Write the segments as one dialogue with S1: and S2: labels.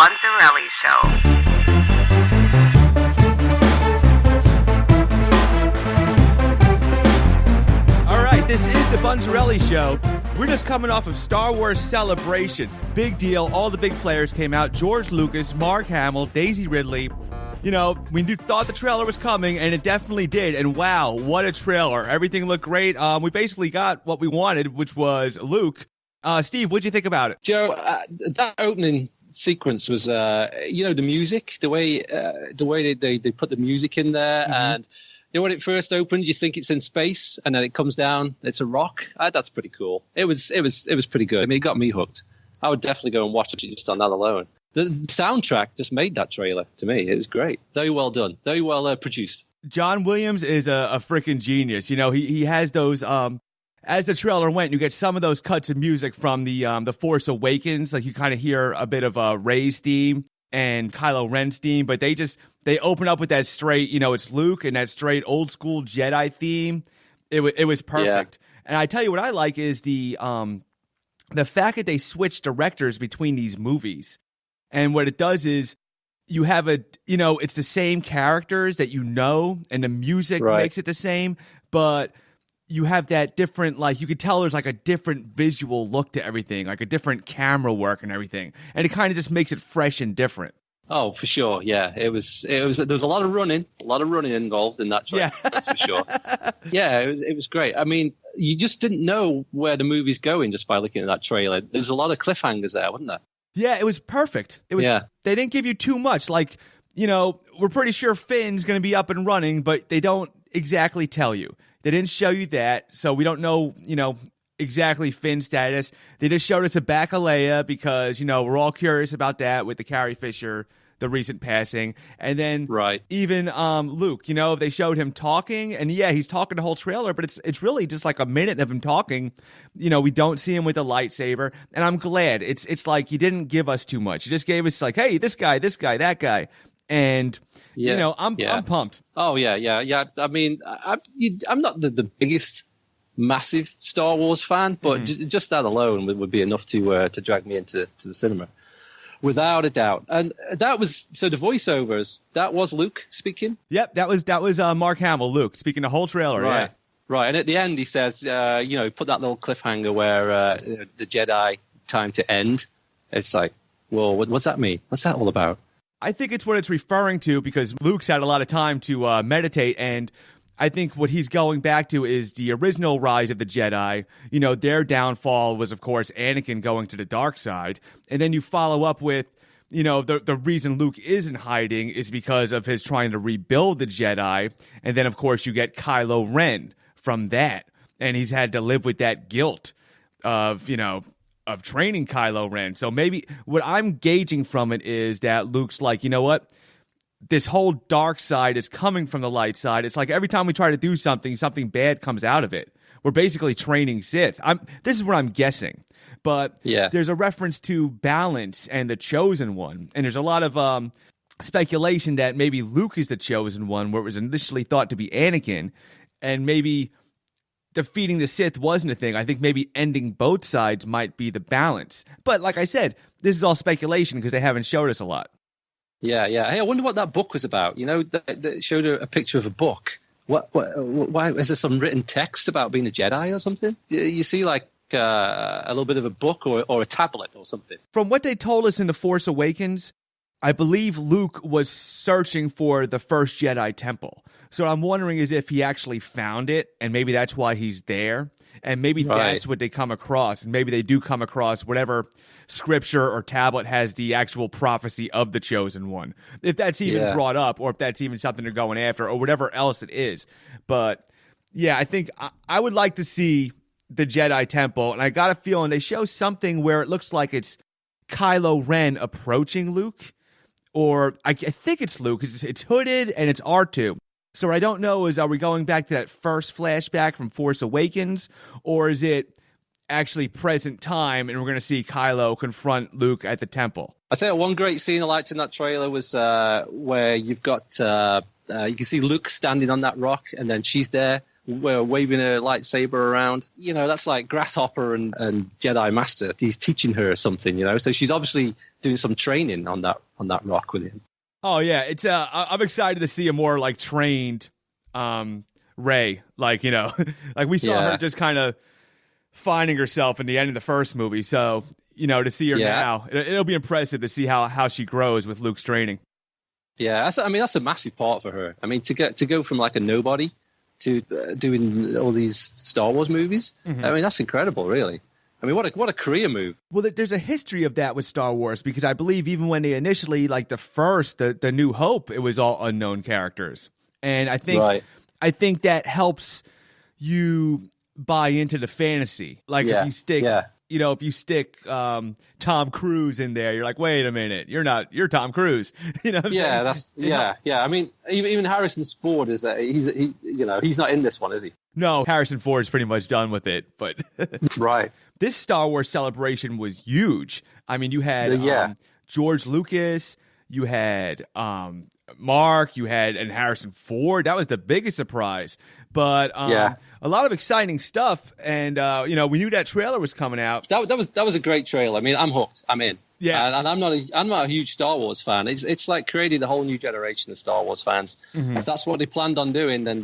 S1: Bonzarelli Show.
S2: All right, this is the Bonzarelli Show. We're just coming off of Star Wars Celebration. Big deal. All the big players came out. George Lucas, Mark Hamill, Daisy Ridley. You know, we thought the trailer was coming, and it definitely did. And wow, what a trailer. Everything looked great. We basically got what we wanted, which was Luke. Steve, what'd you think about it?
S3: Joe, that opening sequence was, the music, the way they put the music in there. Mm-hmm. And you know, when it first opened, you think it's in space, and then it comes down, it's a rock. That's pretty cool. It was pretty good. I mean, it got me hooked. I would definitely go and watch it just on that alone. The soundtrack just made that trailer to me. It was great. Very well done. Very well produced.
S2: John Williams is a freaking genius. You know, he has those, as the trailer went, you get some of those cuts of music from the Force Awakens. Like you kind of hear a bit of Rey's theme and Kylo Ren's theme, but they open up with that straight, you know, it's Luke and that straight old school Jedi theme. It was perfect. Yeah. And I tell you what I like is the fact that they switch directors between these movies. And what it does is you have it's the same characters that you know, and the music makes it the same, but you have that different, like, you could tell there's like a different visual look to everything, like a different camera work and everything. And it kind of just makes it fresh and different.
S3: Oh, for sure. Yeah. There was a lot of running involved in that trailer. Yeah. That's for sure. Yeah. It was great. I mean, you just didn't know where the movie's going just by looking at that trailer. There's a lot of cliffhangers there, wasn't there?
S2: Yeah, it was perfect. They didn't give you too much. Like, you know, we're pretty sure Finn's going to be up and running, but they don't exactly tell you. They didn't show you that, so we don't know, you know, exactly Finn's status. They just showed us a back of Leia because, you know, we're all curious about that with the Carrie Fisher, the recent passing. And then even Luke, you know, they showed him talking, and yeah, he's talking the whole trailer, but it's really just like a minute of him talking. You know, we don't see him with a lightsaber, and I'm glad. It's like you didn't give us too much. You just gave us like, hey, this guy, that guy. And you know, I'm pumped.
S3: Oh yeah. I mean, I'm not the biggest massive Star Wars fan, but just that alone would be enough to drag me into the cinema, without a doubt. And that was so the voiceovers. That was Luke speaking.
S2: Yep, that was Mark Hamill, Luke speaking the whole trailer.
S3: Right,
S2: yeah.
S3: Right. And at the end, he says, put that little cliffhanger where the Jedi time to end. It's like, well, what's that mean? What's that all about?
S2: I think it's what it's referring to because Luke's had a lot of time to meditate, and I think what he's going back to is the original rise of the Jedi. You know, their downfall was, of course, Anakin going to the dark side. And then you follow up with, you know, the reason Luke isn't hiding is because of his trying to rebuild the Jedi. And then, of course, you get Kylo Ren from that. And he's had to live with that guilt of, you know, of training Kylo Ren. So maybe what I'm gauging from it is that Luke's like, you know what? This whole dark side is coming from the light side. It's like every time we try to do something bad comes out of it. We're basically training Sith. This is what I'm guessing. But there's a reference to balance and the chosen one. And there's a lot of speculation that maybe Luke is the chosen one, where it was initially thought to be Anakin. And maybe defeating the Sith wasn't a thing. I think maybe ending both sides might be the balance. But like I said, this is all speculation because they haven't showed us a lot.
S3: Yeah. Hey, I wonder what that book was about. You know, that showed a picture of a book. Why is there some written text about being a Jedi or something? You see like a little bit of a book or a tablet or something.
S2: From what they told us in The Force Awakens, I believe Luke was searching for the first Jedi temple. So I'm wondering is if he actually found it, and maybe that's why he's there. And maybe that's what they come across. And maybe they do come across whatever scripture or tablet has the actual prophecy of the chosen one. If that's even brought up, or if that's even something they're going after, or whatever else it is. But yeah, I think I would like to see the Jedi temple. And I got a feeling they show something where it looks like it's Kylo Ren approaching Luke. Or I think it's Luke, because it's hooded and it's R2. So what I don't know is, are we going back to that first flashback from Force Awakens, or is it actually present time and we're going to see Kylo confront Luke at the temple?
S3: I'll tell you, one great scene I liked in that trailer was where you've got, you can see Luke standing on that rock, and then she's there waving her lightsaber around. You know, that's like Grasshopper and Jedi Master. He's teaching her something, you know. So she's obviously doing some training on that rock with him.
S2: Oh yeah, it's I'm excited to see a more like trained Rey. Like, you know, like we saw her just kind of finding herself in the end of the first movie. So, you know, to see her now, it'll be impressive to see how she grows with Luke's training.
S3: Yeah, that's a massive part for her. I mean, to go from like a nobody to doing all these Star Wars movies. Mm-hmm. I mean, that's incredible, really. I mean, what a career move.
S2: Well, there's a history of that with Star Wars, because I believe even when they initially, like the New Hope, it was all unknown characters. And I think that helps you buy into the fantasy. Like if you stick Tom Cruise in there, you're like, wait a minute, you're Tom Cruise. You know what I'm saying?
S3: I mean, even Harrison Ford is he's not in this one, is he?
S2: No, Harrison Ford's pretty much done with it, but
S3: right.
S2: This Star Wars celebration was huge. I mean, you had George Lucas, you had Mark, and Harrison Ford. That was the biggest surprise. But a lot of exciting stuff, and we knew that trailer was coming out.
S3: That was a great trailer. I mean, I'm hooked. I'm in.
S2: Yeah,
S3: and I'm not a huge Star Wars fan. It's like created a whole new generation of Star Wars fans. Mm-hmm. If that's what they planned on doing, then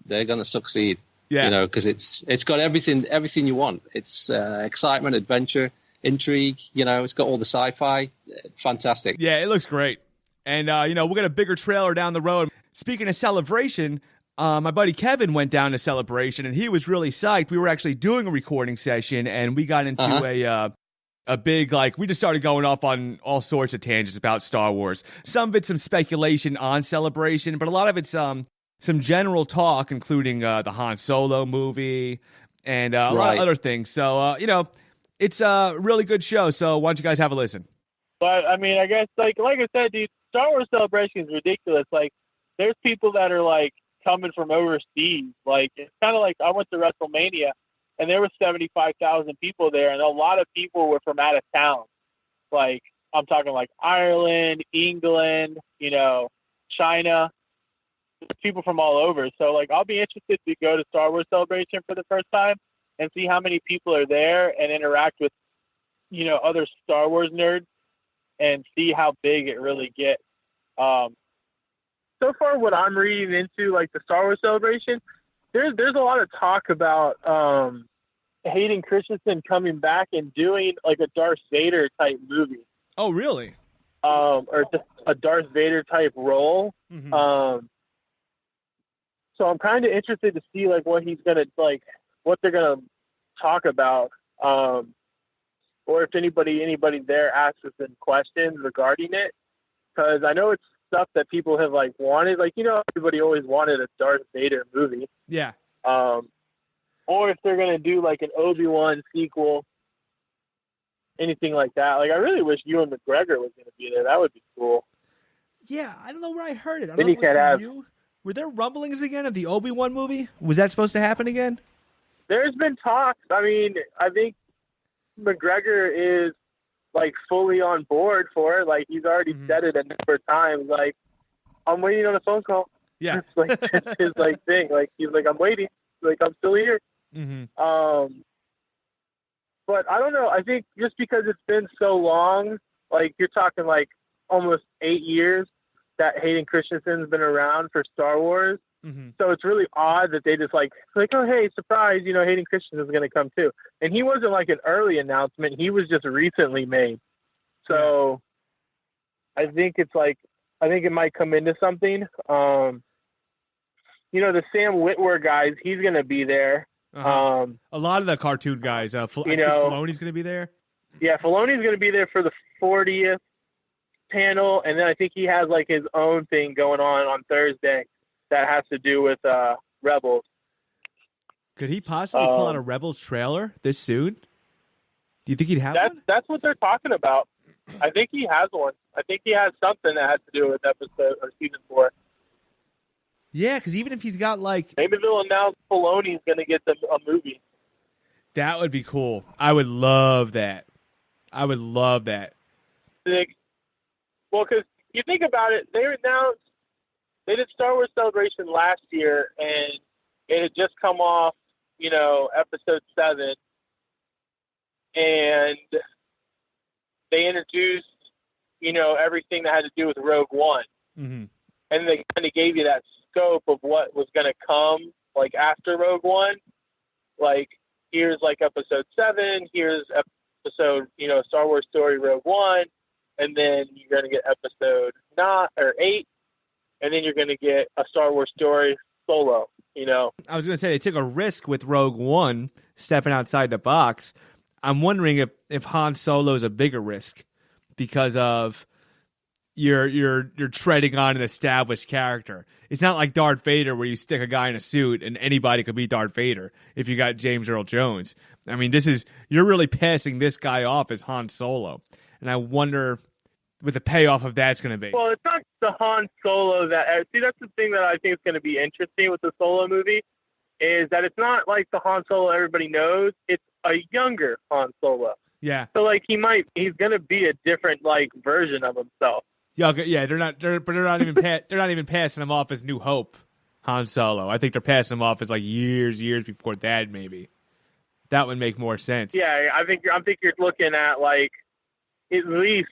S3: they're going to succeed. Yeah, you know, because it's got everything you want. It's excitement, adventure, intrigue. You know, it's got all the sci-fi. Fantastic.
S2: Yeah, it looks great. And we'll get a bigger trailer down the road. Speaking of Celebration, my buddy Kevin went down to Celebration, and he was really psyched. We were actually doing a recording session, and we got into a big, like, we just started going off on all sorts of tangents about Star Wars. Some of it's some speculation on Celebration, but a lot of it's some general talk, including the Han Solo movie and a lot of other things. So, it's a really good show. So why don't you guys have a listen?
S1: But, I mean, I guess, like I said, dude, Star Wars Celebration is ridiculous. Like, there's people that are, like, coming from overseas. Like, it's kind of like I went to WrestleMania, and there were 75,000 people there, and a lot of people were from out of town. Like, I'm talking, like, Ireland, England, China. People from all over. So, like, I'll be interested to go to Star Wars Celebration for the first time and see how many people are there and interact with, other Star Wars nerds and see how big it really gets. So far, what I'm reading into, like, the Star Wars Celebration, there's a lot of talk about Hayden Christensen coming back and doing, like, a Darth Vader type movie.
S2: Oh, really?
S1: Or just a Darth Vader type role. Mm-hmm. So I'm kind of interested to see, like, what he's going to, like, what they're going to talk about. Or if anybody there asks us any questions regarding it. Because I know it's stuff that people have, like, wanted. Like, everybody always wanted a Darth Vader movie.
S2: Yeah.
S1: Or if they're going to do, like, an Obi-Wan sequel, anything like that. Like, I really wish Ewan McGregor was going to be there. That would be cool.
S2: Yeah, I don't know where I heard it. I don't know if it was from you. Were there rumblings again of the Obi-Wan movie? Was that supposed to happen again?
S1: There's been talks. I mean, I think McGregor is, like, fully on board for it. Like, he's already said it a number of times. Like, I'm waiting on a phone call.
S2: Yeah.
S1: It's like, it's his, like, thing. Like, he's like, I'm waiting. Like, I'm still here.
S2: Mm-hmm.
S1: But I don't know. I think just because it's been so long, like, you're talking, like, almost 8 years, that Hayden Christensen's been around for Star Wars. Mm-hmm. So it's really odd that they just like, oh, hey, surprise, Hayden Christensen's going to come too. And he wasn't like an early announcement. He was just recently made. So I think it's like, I think it might come into something. The Sam Witwer guys, he's going to be there.
S2: Uh-huh. A lot of the cartoon guys, I think Filoni's going to be there.
S1: Yeah, Filoni's going to be there for the 40th panel, and then I think he has like his own thing going on Thursday that has to do with Rebels.
S2: Could he possibly pull out a Rebels trailer this soon? Do you think he'd have one?
S1: That's what they're talking about. I think he has one. I think he has something that has to do with episode or season 4.
S2: Yeah, because even if he's got like,
S1: maybe they'll announce Filoni's going to get them a movie.
S2: That would be cool. I would love that.
S1: Well, because you think about it, they did Star Wars Celebration last year, and it had just come off, episode 7, and they introduced, everything that had to do with Rogue One.
S2: Mm-hmm.
S1: And they kind of gave you that scope of what was going to come, like, after Rogue One. Like, here's, like, episode 7, here's episode, Star Wars story Rogue One, and then you're going to get episode 9 or 8, and then you're going to get a Star Wars story Solo,
S2: I was going to say they took a risk with Rogue One, stepping outside the box. I'm wondering if Han Solo is a bigger risk because of you're treading on an established character. It's not like Darth Vader where you stick a guy in a suit and anybody could be Darth Vader if you got James Earl Jones. I mean, you're really passing this guy off as Han Solo. And I wonder what the payoff of that's going to be.
S1: Well, it's not the Han Solo that's the thing that I think is going to be interesting with the Solo movie is that it's not like the Han Solo everybody knows. It's a younger Han Solo.
S2: Yeah.
S1: So like he's going to be a different like version of himself.
S2: Yeah, they're not even passing him off as New Hope Han Solo. I think they're passing him off as like years before that. Maybe that would make more sense.
S1: Yeah, I think you're looking at like at least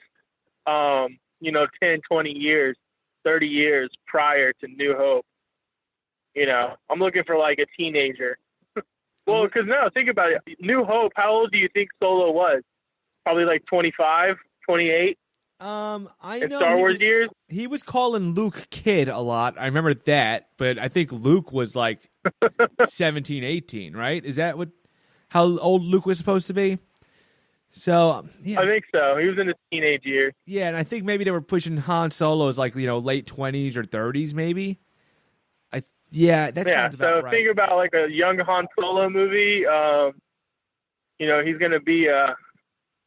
S1: 10, 20 years, 30 years prior to New Hope. I'm looking for like a teenager. Well, because no, think about it. New Hope. How old do you think Solo was? Probably like 25, 28.
S2: I
S1: in
S2: know
S1: Star Wars years.
S2: He was calling Luke kid a lot. I remember that, but I think Luke was like 17, 18, right? Is that how old Luke was supposed to be? So yeah,
S1: I think so. He was in his teenage years.
S2: Yeah, and I think maybe they were pushing Han Solo as like late 20s or 30s, maybe. Sounds about right.
S1: Think about like a young Han Solo movie. He's gonna be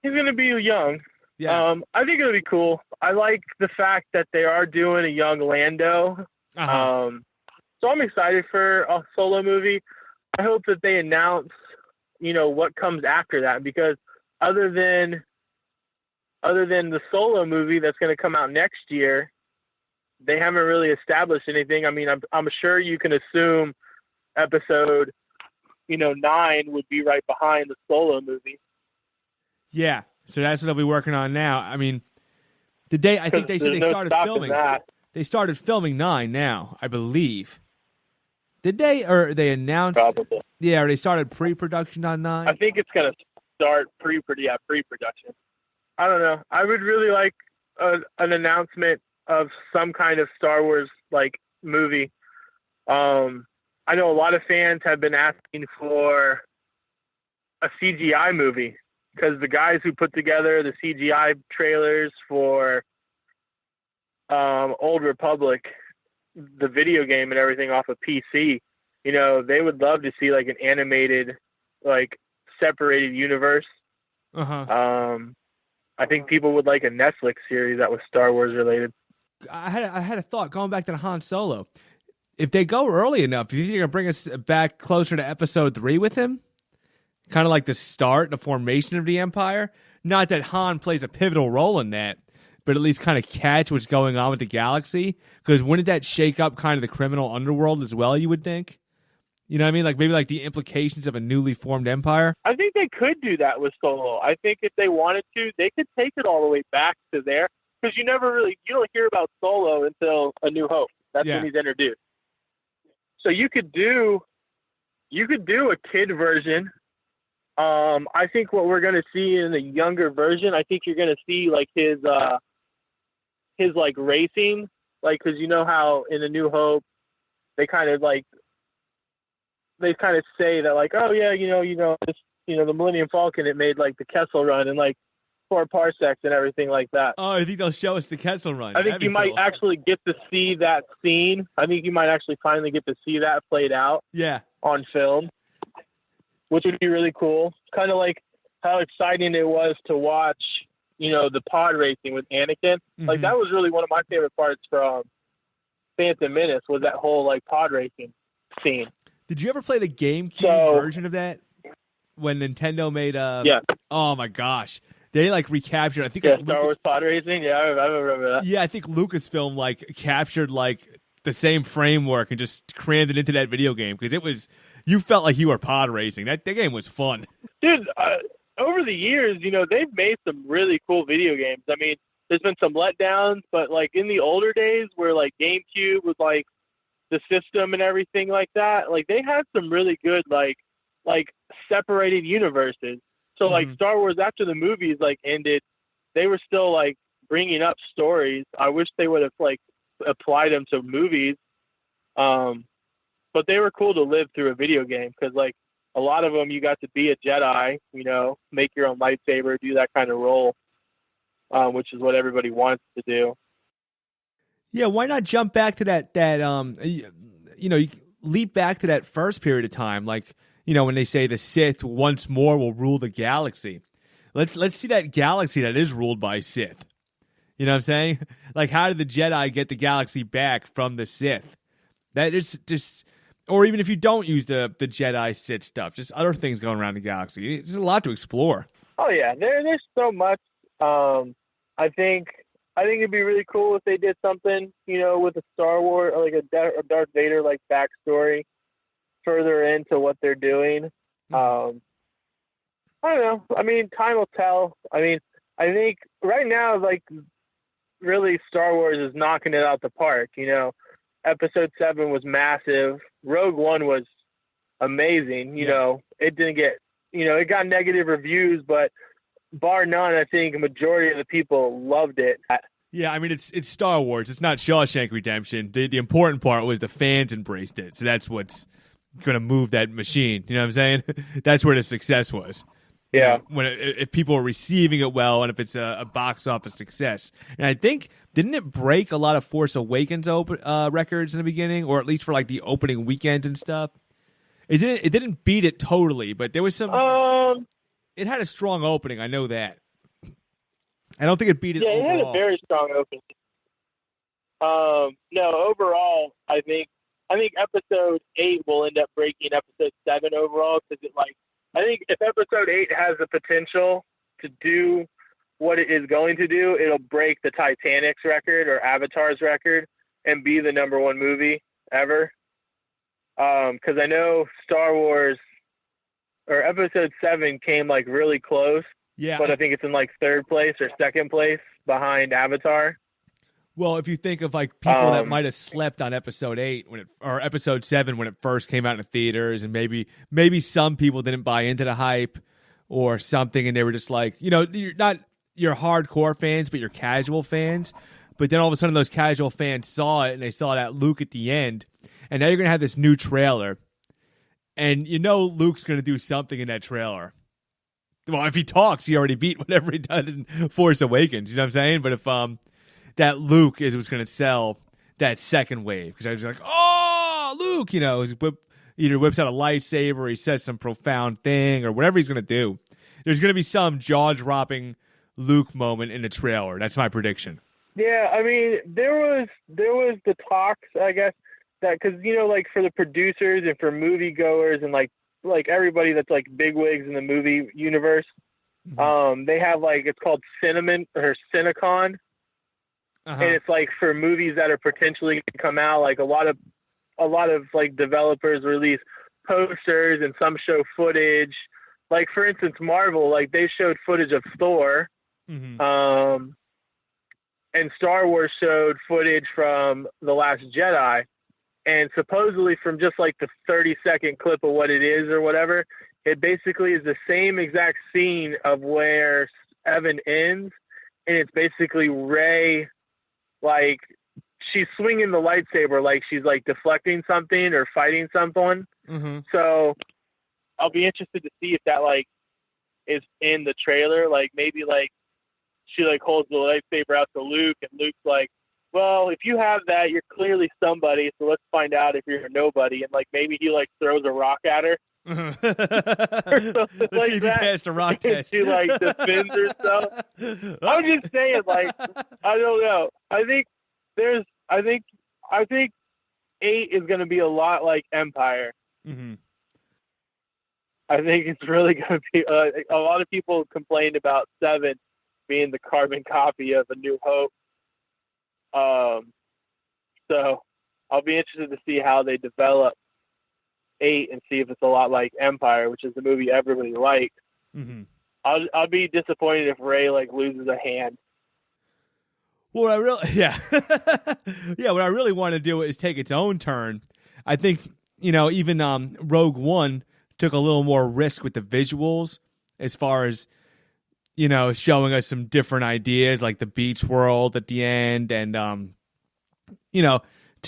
S1: young.
S2: Yeah.
S1: I think it'll be cool. I like the fact that they are doing a young Lando.
S2: Uh-huh.
S1: So I'm excited for a Solo movie. I hope that they announce, what comes after that, because other than the Solo movie that's going to come out next year, they haven't really established anything. I mean, I'm sure you can assume episode, 9 would be right behind the Solo movie.
S2: Yeah. So that's what they'll be working on now. I mean, I think they said they started filming. They started filming 9 now, I believe. Did they, or they announced?
S1: Probably.
S2: Yeah, or they started pre-production on 9.
S1: I think it's going to start pre-production. I don't know. I would really like an announcement of some kind of Star Wars like movie. I know a lot of fans have been asking for a CGI movie, because the guys who put together the CGI trailers for Old Republic, the video game and everything off of PC, they would love to see like an animated, like separated universe.
S2: Uh-huh.
S1: I think people would like a Netflix series that was Star Wars related.
S2: I had a thought going back to the Han Solo. If they go early enough, do you think they're going to bring us back closer to episode 3 with him? Kind of like the start, the formation of the Empire. Not that Han plays a pivotal role in that, but at least kind of catch what's going on with the galaxy. Because wouldn't that shake up kind of the criminal underworld as well, you would think? You know what I mean? Like maybe like the implications of a newly formed empire.
S1: I think they could do that with Solo. I think if they wanted to, they could take it all the way back to there. Because you don't hear about Solo until A New Hope. That's when he's introduced. So you could do a kid version. I think what we're going to see in the younger version, I think you're going to see like his like racing, like, cause how in A New Hope, they kind of say that like, oh yeah, the Millennium Falcon, it made like the Kessel Run in like 4 parsecs and everything like that.
S2: Oh, I think they'll show us the Kessel Run.
S1: I think you might actually get to see that scene. I think you might actually finally get to see that played out.
S2: Yeah.
S1: On film, which would be really cool. Kind of like how exciting it was to watch, the pod racing with Anakin. Mm-hmm. Like that was really one of my favorite parts from Phantom Menace, was that whole like pod racing scene.
S2: Did you ever play the GameCube version of that? When Nintendo made
S1: yeah.
S2: Oh my gosh. They like recaptured, I think,
S1: Star Wars pod racing. Yeah, I remember that.
S2: Yeah, I think Lucasfilm like captured like the same framework and just crammed it into that video game because you felt like you were pod racing. That game was fun.
S1: Dude, over the years, they've made some really cool video games. I mean, there's been some letdowns, but like in the older days where like GameCube was like the system and everything like that, like they had some really good like separated universes. So like Star Wars, after the movies like ended, they were still like bringing up stories. I wish they would have like applied them to movies. But they were cool to live through a video game because like a lot of them you got to be a Jedi, make your own lightsaber, do that kind of role, which is what everybody wants to do.
S2: Yeah, why not jump back to that you leap back to that first period of time, like, when they say the Sith once more will rule the galaxy. Let's see that galaxy that is ruled by Sith. You know what I'm saying? Like, how did the Jedi get the galaxy back from the Sith? That is just, or even if you don't use the Jedi Sith stuff, just other things going around the galaxy. There's a lot to explore.
S1: Oh yeah, there's so much. I think it'd be really cool if they did something, with a Star Wars or like a Darth Vader like backstory further into what they're doing. I don't know. I mean, time will tell. I mean, I think right now, like, really Star Wars is knocking it out the park. Episode 7 was massive. Rogue One was amazing. It didn't get, it got negative reviews, but bar none, I think a majority of the people loved it.
S2: Yeah, I mean, it's Star Wars. It's not Shawshank Redemption. The important part was the fans embraced it. So that's what's going to move that machine. You know what I'm saying? That's where the success was.
S1: Yeah.
S2: If people are receiving it well and if it's a box office success. And I think, didn't it break a lot of Force Awakens records in the beginning, or at least for like the opening weekend and stuff? It didn't beat it totally, but there was some... it had a strong opening, I know that. I don't think it beat it overall.
S1: Yeah, it had a very strong opening. No, overall, I think episode 8 will end up breaking episode 7 overall, because I think if episode 8 has the potential to do what it is going to do, it'll break the Titanic's record or Avatar's record and be the #1 movie ever. Because I know Star Wars or episode 7 came like really close. Yeah. But I think it's in like 3rd place or 2nd place behind Avatar.
S2: Well, if you think of like people that might have slept on episode 8 or episode 7 when it first came out in the theaters, and maybe some people didn't buy into the hype or something, and they were just like, you're not your hardcore fans, but you're casual fans. But then all of a sudden those casual fans saw it, and they saw that Luke at the end, and now you're going to have this new trailer, and Luke's going to do something in that trailer. Well, if he talks, he already beat whatever he did in Force Awakens. You know what I'm saying? But if that Luke is what's going to sell that second wave, because I was like, oh, Luke, either whips out a lightsaber, or he says some profound thing, or whatever he's going to do. There's going to be some jaw-dropping Luke moment in the trailer. That's my prediction.
S1: Yeah, I mean, there was the talks, I guess, that because like for the producers and for moviegoers and like everybody that's like bigwigs in the movie universe, they have like, it's called Cinnamon or Cinecon. And it's like for movies that are potentially going to come out, like a lot of like developers release posters and some show footage. Like for instance, Marvel, like they showed footage of Thor, and Star Wars showed footage from The Last Jedi. And supposedly from just like the 30-second clip of what it is or whatever, it basically is the same exact scene of where Evan ends. And it's basically Rey, like she's swinging the lightsaber, like she's like deflecting something or fighting someone. So I'll be interested to see if that like is in the trailer. Like maybe like she like holds the lightsaber out to Luke, and Luke's like, well, if you have that, you're clearly somebody, so let's find out if you're a nobody. And like maybe he like throws a rock at her.
S2: Let's
S1: like
S2: see if he passed a rock test.
S1: She like defends herself. I'm just saying, like, I don't know. I think 8 is going to be a lot like Empire. I think it's really going to be a lot of people complained about 7 being the carbon copy of A New Hope. So I'll be interested to see how they develop 8 and see if it's a lot like Empire, which is the movie everybody likes.
S2: Mm-hmm.
S1: I'll be disappointed if Rey like loses a hand.
S2: Well, yeah, what I really want to do is take its own turn. I think, even Rogue One took a little more risk with the visuals as far as, showing us some different ideas like the beach world at the end. And,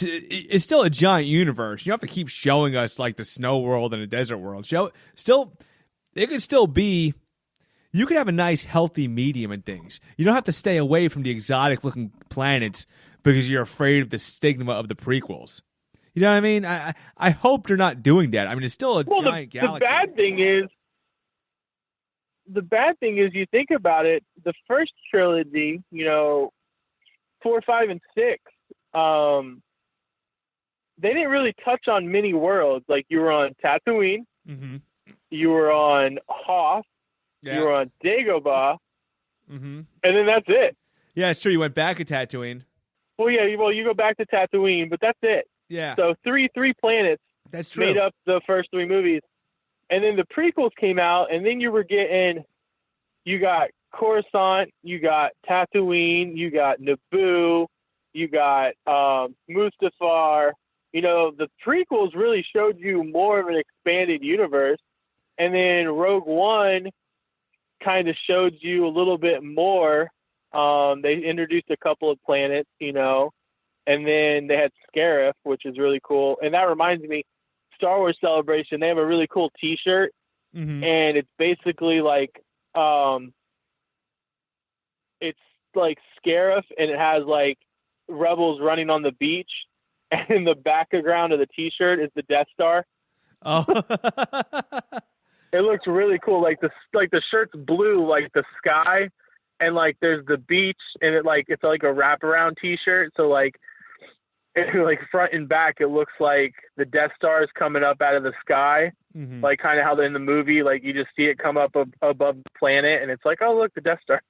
S2: it's still a giant universe. You don't have to keep showing us like the snow world and the desert world. It could still be. You could have a nice, healthy medium in things. You don't have to stay away from the exotic-looking planets because you're afraid of the stigma of the prequels. You know what I mean? I hope they're not doing that. I mean, it's still a giant galaxy.
S1: The bad thing is, you think about it, the first trilogy, 4, 5, and 6, they didn't really touch on many worlds. Like, you were on Tatooine,
S2: mm-hmm.
S1: you were on Hoth, you were on Dagobah,
S2: mm-hmm.
S1: and then that's it.
S2: Yeah, it's true. You went back to Tatooine.
S1: Well, yeah, you go back to Tatooine, but that's it.
S2: Yeah.
S1: So three planets
S2: that's true.
S1: made up the first 3 movies. And then the prequels came out, and then you got Coruscant, you got Tatooine, you got Naboo, you got Mustafar. The prequels really showed you more of an expanded universe. And then Rogue One kind of showed you a little bit more. They introduced a couple of planets, and then they had Scarif, which is really cool. And that reminds me, Star Wars Celebration, they have a really cool T-shirt,
S2: mm-hmm.
S1: and it's basically like it's like Scarif, and it has like rebels running on the beach, and in the background of the T-shirt is the Death Star.
S2: Oh.
S1: It looks really cool. Like the shirt's blue, like the sky, and like there's the beach, and it's like a wraparound T-shirt. So like front and back, it looks like the Death Star is coming up out of the sky,
S2: mm-hmm.
S1: like kind of how in the movie, like you just see it come up above the planet, and it's like, oh look, the Death Star.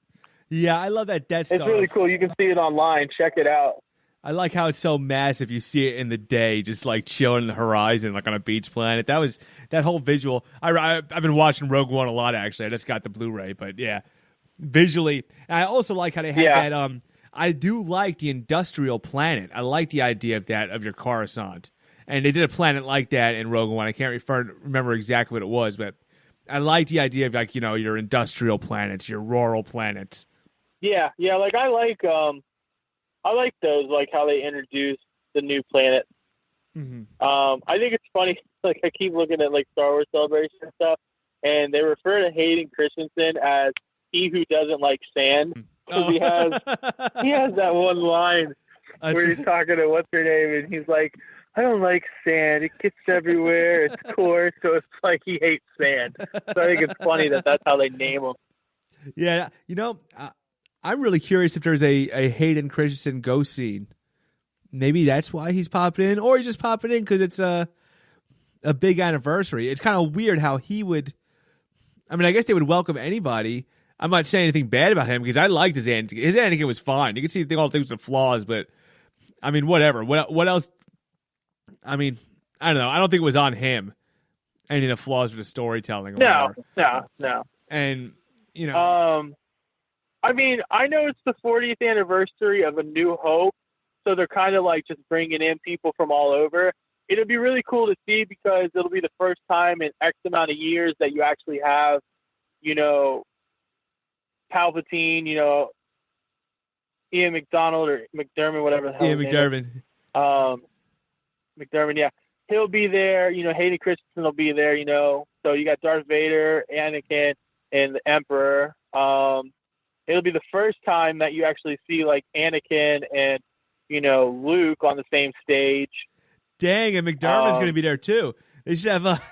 S2: Yeah, I love that Death Star.
S1: It's really cool. You can see it online. Check it out.
S2: I like how it's so massive. You see it in the day, just like chilling in the horizon, like on a beach planet. That whole visual. I've been watching Rogue One a lot, actually. I just got the Blu-ray, but yeah, visually. And I also like how they had that. I do like the industrial planet. I like the idea of that, of your Coruscant. And they did a planet like that in Rogue One. I can't remember exactly what it was, but I like the idea of like, your industrial planets, your rural planets.
S1: Yeah. Like I like those, like how they introduced the new planet.
S2: Mm-hmm.
S1: I think it's funny. Like I keep looking at like Star Wars Celebration and stuff, and they refer to Hayden Christensen as he who doesn't like sand. Because he has that one line where he's talking to what's her name, and he's like, I don't like sand. It gets everywhere. It's coarse, so it's like he hates sand. So I think it's funny that's how they name him.
S2: Yeah, I'm really curious if there's a Hayden Christensen ghost scene. Maybe that's why he's popping in, or he's just popping in because it's a big anniversary. It's kind of weird how he would. I mean, I guess they would welcome anybody. I'm not saying anything bad about him because I liked his Anakin. His Anakin was fine. You can see all the things with flaws, but I mean, whatever. What else? I mean, I don't know. I don't think it was on him. Any of the flaws with the storytelling.
S1: No.
S2: And
S1: I mean, I know it's the 40th anniversary of A New Hope, so they're kind of like just bringing in people from all over. It'll be really cool to see because it'll be the first time in X amount of years that you actually have, Palpatine, Ian McDonald or McDermott, whatever the hell.
S2: Ian McDermott.
S1: McDermott, yeah. He'll be there. Hayden Christensen will be there, So you got Darth Vader, Anakin, and the Emperor. It'll be the first time that you actually see, like, Anakin and, Luke on the same stage.
S2: Dang, and McDermott's going to be there, too. They should have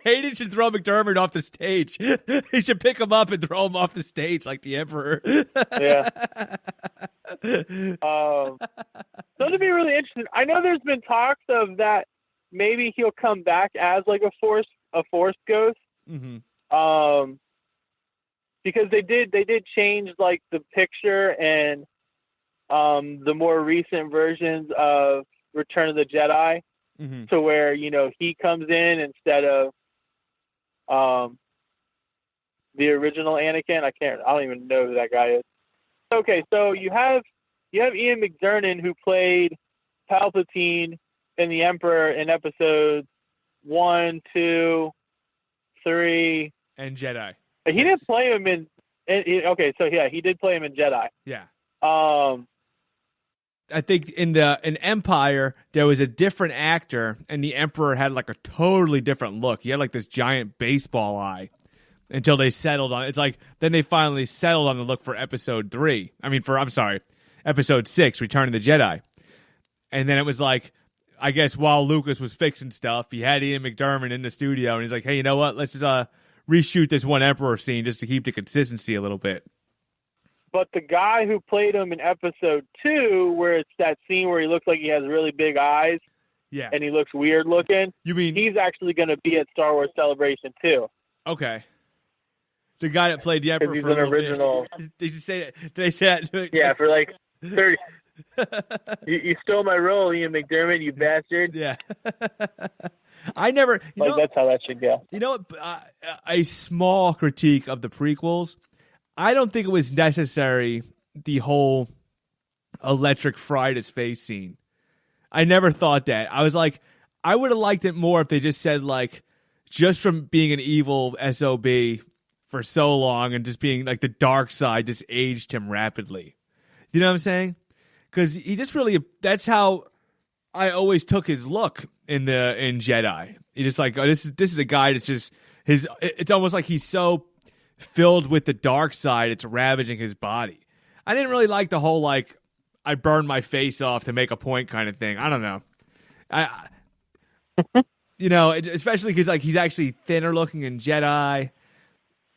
S2: Hayden should throw McDermott off the stage. He should pick him up and throw him off the stage like the Emperor.
S1: Yeah. So it'll be really interesting. I know there's been talks of that maybe he'll come back as like a force ghost.
S2: Mm-hmm.
S1: Because they did change like the picture and the more recent versions of Return of the Jedi, to where, you know, he comes in instead of the original Anakin. I don't even know who that guy is. Okay, so you have Ian McDiarmid, who played Palpatine and the Emperor in episodes 1, 2, 3,
S2: and Jedi.
S1: He didn't play him in. Okay, so yeah, he did play him in Jedi.
S2: Yeah. I think in Empire there was a different actor, and the Emperor had like a totally different look. He had like this giant baseball eye until they settled on it. It's like then they finally settled on the look for episode 3. Episode 6, Return of the Jedi. And then it was like, I guess while Lucas was fixing stuff, he had Ian McDiarmid in the studio, and he's like, hey, you know what? Let's just reshoot this one Emperor scene just to keep the consistency a little bit.
S1: But the guy who played him in episode 2, where it's that scene where he looks like he has really big eyes,
S2: yeah,
S1: and he looks weird looking.
S2: You mean
S1: he's actually going to be at Star Wars Celebration too?
S2: Okay. The guy that played the Emperor
S1: he's
S2: for
S1: an original.
S2: Did they say that?
S1: Yeah, for like 30. You stole my role, Ian McDiarmid, you bastard.
S2: Yeah. I never.
S1: That's how that should go.
S2: You know what? A small critique of the prequels. I don't think it was necessary, the whole electric fried his face scene. I never thought that. I was like, I would have liked it more if they just said, like, just from being an evil SOB for so long and just being like the dark side just aged him rapidly. You know what I'm saying? Because he just really, that's how I always took his look in Jedi. He just like, oh, this is a guy that's just it's almost like he's so filled with the dark side, it's ravaging his body. I didn't really like the whole, like, I burned my face off to make a point kind of thing. I don't know. Especially because, like, he's actually thinner looking in Jedi.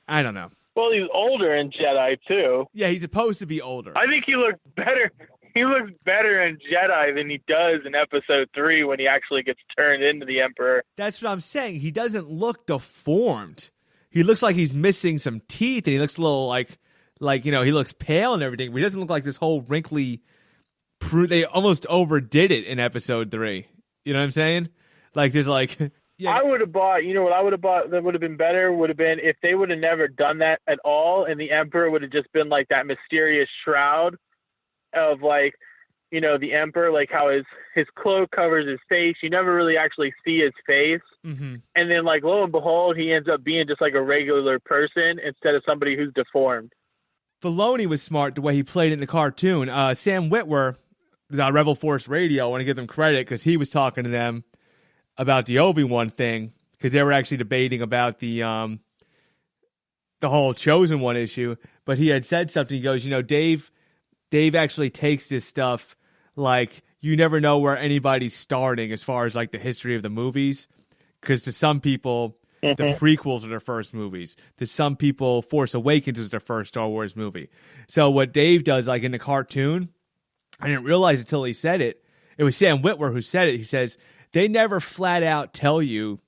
S2: I don't know.
S1: Well, he's older in Jedi too.
S2: Yeah, he's supposed to be older.
S1: I think he looks better. He looks better in Jedi than he does in episode 3 when he actually gets turned into the Emperor.
S2: That's what I'm saying. He doesn't look deformed. He looks like he's missing some teeth, and he looks a little like he looks pale and everything. But he doesn't look like this whole wrinkly. They almost overdid it in episode 3. You know what I'm saying? Like there's like. Yeah.
S1: I would have bought. You know what I would have bought that would have been better would have been if they would have never done that at all, and the Emperor would have just been like that mysterious shroud of like, you know, the Emperor, like how his cloak covers his face. You never really actually see his face.
S2: Mm-hmm.
S1: And then, like, lo and behold, he ends up being just like a regular person instead of somebody who's deformed.
S2: Filoni was smart the way he played it in the cartoon. Sam Witwer was on Rebel Force Radio. I want to give them credit because he was talking to them about the Obi-Wan thing because they were actually debating about the whole Chosen One issue. But he had said something. He goes, you know, Dave actually takes this stuff like you never know where anybody's starting as far as like the history of the movies. Because to some people, the prequels are their first movies. To some people, Force Awakens is their first Star Wars movie. So what Dave does, like in the cartoon, I didn't realize until he said it. It was Sam Witwer who said it. He says, they never flat out tell you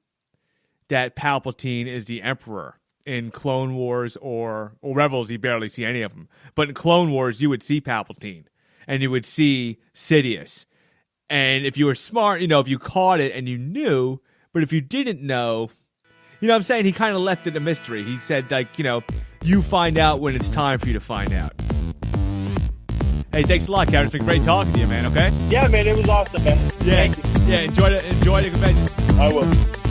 S2: that Palpatine is the Emperor. In Clone Wars or Rebels, you barely see any of them. But in Clone Wars, you would see Palpatine. And you would see Sidious. And if you were smart, you know, if you caught it and you knew... But if you didn't know, you know what I'm saying? He kind of left it a mystery. He said, like, you know, you find out when it's time for you to find out. Hey, thanks a lot, Karen. It's been great talking to you, man, okay?
S1: Yeah, man, it was awesome, man.
S2: Yeah, enjoy the convention.
S1: I will.